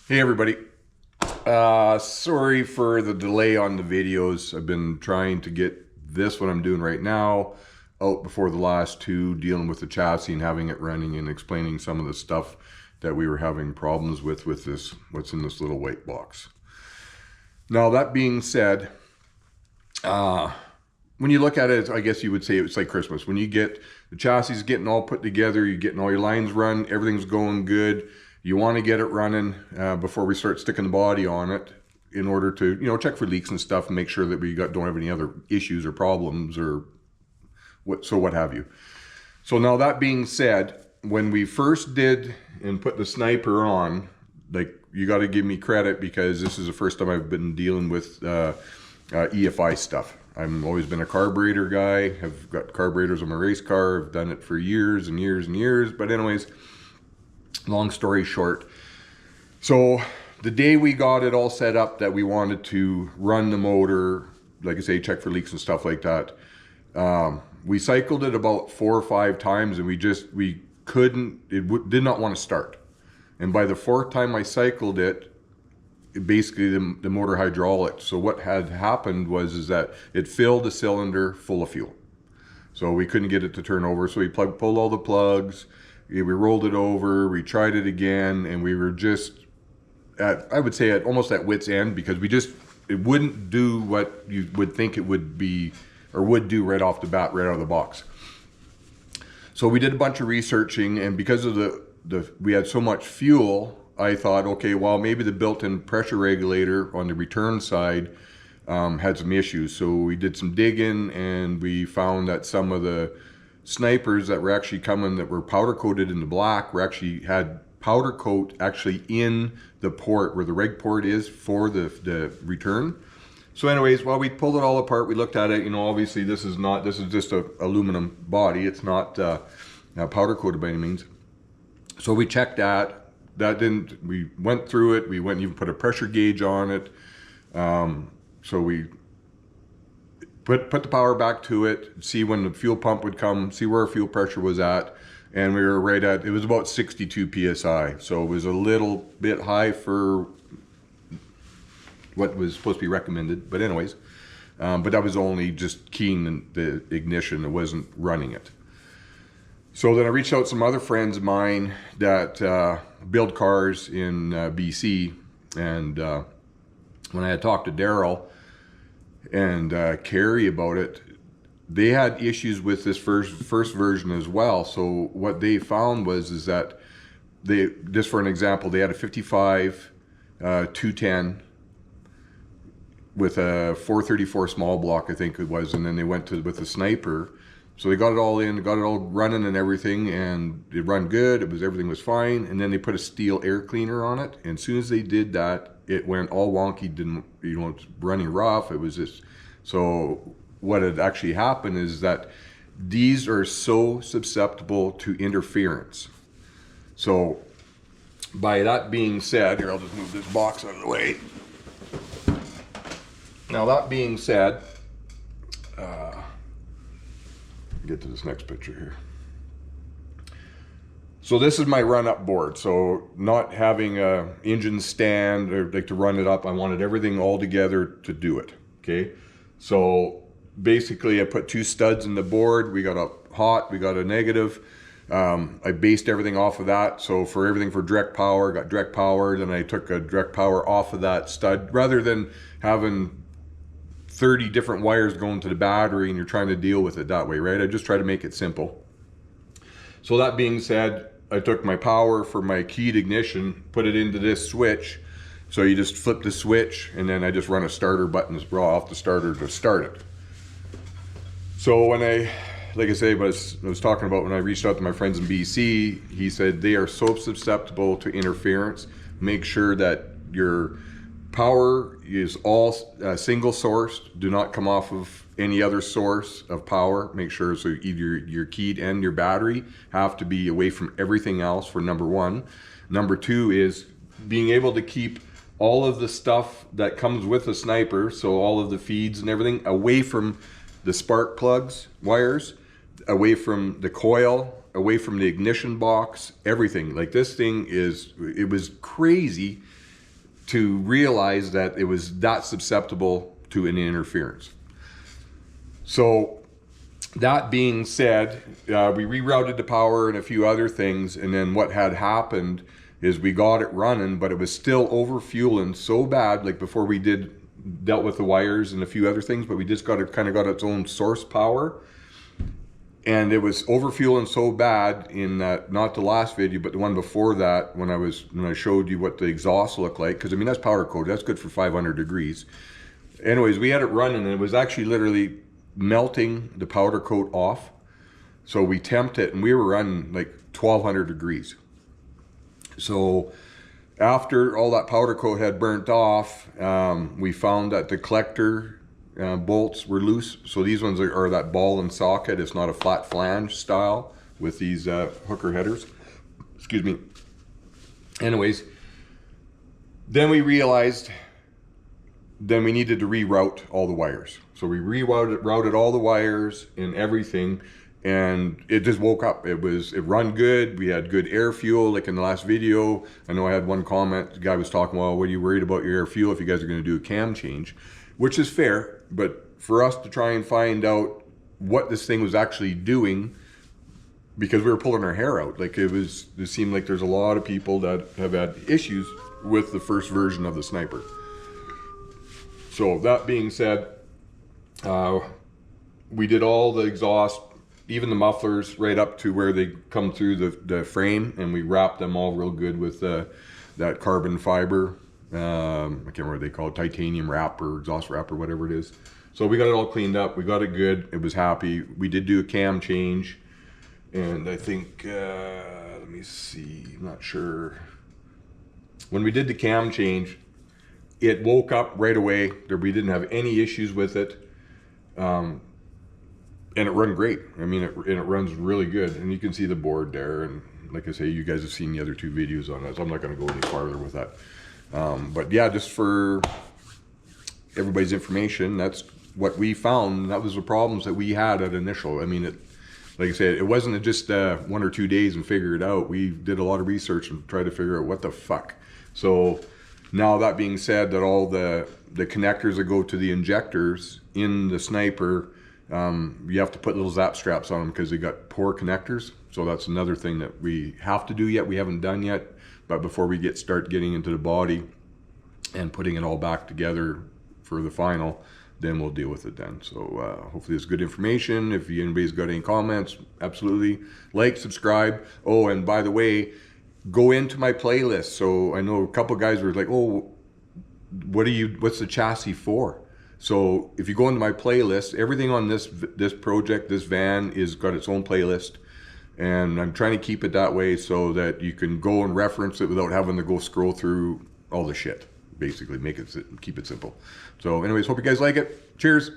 Hey everybody, sorry for the delay on the videos. I've been trying to get this, what I'm doing right now, out before the last two, dealing with the chassis and having it running and explaining some of the stuff that we were having problems with this, what's in this little white box. Now that being said, when you look at it, I guess you would say it's like Christmas. When you get the chassis getting all put together, you're getting all your lines run, everything's going good. You want to get it running before we start sticking the body on it in order to, check for leaks and stuff and make sure that we don't have any other issues or problems or what have you. So now that being said, when we first did and put the Sniper on, like, you got to give me credit because this is the first time I've been dealing with EFI stuff. I've always been a carburetor guy. I've got carburetors on my race car. I've done it for years and years and years. But anyways, long story short, so the day we got it all set up that we wanted to run the motor, like I say, check for leaks and stuff like that, we cycled it about 4 or 5 times and we did not want to start. And by the 4th time I cycled it, basically the motor hydraulic. So what had happened was that it filled the cylinder full of fuel. So we couldn't get it to turn over. So we pulled all the plugs, we rolled it over, we tried it again, and we were just I would say almost at wit's end because it wouldn't do what you would think it would be or would do right off the bat, right out of the box. So we did a bunch of researching, and because of we had so much fuel, I thought, okay, well, maybe the built-in pressure regulator on the return side had some issues. So we did some digging and we found that some of the Snipers that were actually coming that were powder coated in the black had powder coat actually in the port where the reg port is for the return. So anyways, while we pulled it all apart, we looked at it, obviously this is just a aluminum body. It's not powder coated by any means. So we checked that. We went through it. We went and even put a pressure gauge on it. So we put the power back to it, see when the fuel pump would come, see where our fuel pressure was at. And we were it was about 62 PSI. So it was a little bit high for what was supposed to be recommended. But anyways, but that was only just keying the ignition. It wasn't running it. So then I reached out to some other friends of mine that build cars in BC, and when I had talked to Daryl and Carrie about it, they had issues with this first version as well. So what they found was that just for an example, they had a 55 210 with a 434 small block, I think it was, and then they went with the Sniper. So they got it all in, got it all running and everything, and it run good. Everything was fine. And then they put a steel air cleaner on it. And as soon as they did that, it went all wonky. It's running rough. It was just, so what had actually happened is that these are so susceptible to interference. So by that being said, here, I'll just move this box out of the way. Now that being said, get to this next picture here. So this is my run-up board. So not having a engine stand or like to run it up, I wanted everything all together to do it. Okay, so basically I put 2 studs in the board. We got a hot, we got a negative. I based everything off of that. So for everything for direct power, got direct power. Then I took a direct power off of that stud rather than having 30 different wires going to the battery and you're trying to deal with it that way, right? I just try to make it simple. So that being said, I took my power for my keyed ignition, put it into this switch. So you just flip the switch and then I just run a starter button to draw off the starter to start it. So when like I say, I was talking about when I reached out to my friends in BC, he said they are so susceptible to interference. Make sure that your power is all single sourced. Do not come off of any other source of power. Make sure so either your keyed and your battery have to be away from everything else for number 1. Number 2 is being able to keep all of the stuff that comes with the Sniper, so all of the feeds and everything, away from the spark plugs, wires, away from the coil, away from the ignition box, everything. Like this thing it was crazy to realize that it was that susceptible to an interference. So that being said, we rerouted the power and a few other things, and then what had happened is we got it running, but it was still overfueling so bad, like before we dealt with the wires and a few other things, but we just got its own source power. And it was overfueling so bad in that, not the last video, but the one before that, when I showed you what the exhaust looked like, because I mean, that's powder coated, that's good for 500 degrees. Anyways, we had it running, and it was actually literally melting the powder coat off. So we temped it, and we were running like 1200 degrees. So after all that powder coat had burnt off, we found that the collector bolts were loose. So these ones are that ball and socket. It's not a flat flange style with these hooker headers. Excuse me. Anyways, then we realized then we needed to reroute all the wires. So we routed all the wires and everything, and it just woke up. It run good. We had good air fuel, like in the last video. I know I had one comment, the guy was talking, well, what are you worried about your air fuel if you guys are going to do a cam change? Which is fair, but for us to try and find out what this thing was actually doing, because we were pulling our hair out. Like it seemed like there's a lot of people that have had issues with the first version of the Sniper. So that being said, we did all the exhaust, even the mufflers, right up to where they come through the frame, and we wrapped them all real good with that carbon fiber. I can't remember what they call it, titanium wrap or exhaust wrap or whatever it is. So we got it all cleaned up. We got it good. It was happy. We did do a cam change, and I think, let me see, I'm not sure. When we did the cam change, it woke up right away. We didn't have any issues with it. And it run great. I mean, it runs really good. And you can see the board there. And like I say, you guys have seen the other two videos on that, so I'm not going to go any farther with that. But yeah, just for everybody's information, that's what we found. That was the problems that we had at initial. I mean, like I said, it wasn't just 1 or 2 days and figure it out. We did a lot of research and tried to figure out what the fuck. So now that being said, that all the connectors that go to the injectors in the Sniper, you have to put little zap straps on them because they got poor connectors. So that's another thing that we have to do yet. We haven't done yet. But before we start getting into the body and putting it all back together for the final, then we'll deal with it then. So hopefully it's good information. If anybody's got any comments, absolutely like, subscribe. Oh, and by the way, go into my playlist. So I know a couple guys were like, oh, what's the chassis for? So if you go into my playlist, everything on this project, this van, is got its own playlist. And I'm trying to keep it that way so that you can go and reference it without having to go scroll through all the shit. Basically, keep it simple. So anyways, hope you guys like it. Cheers.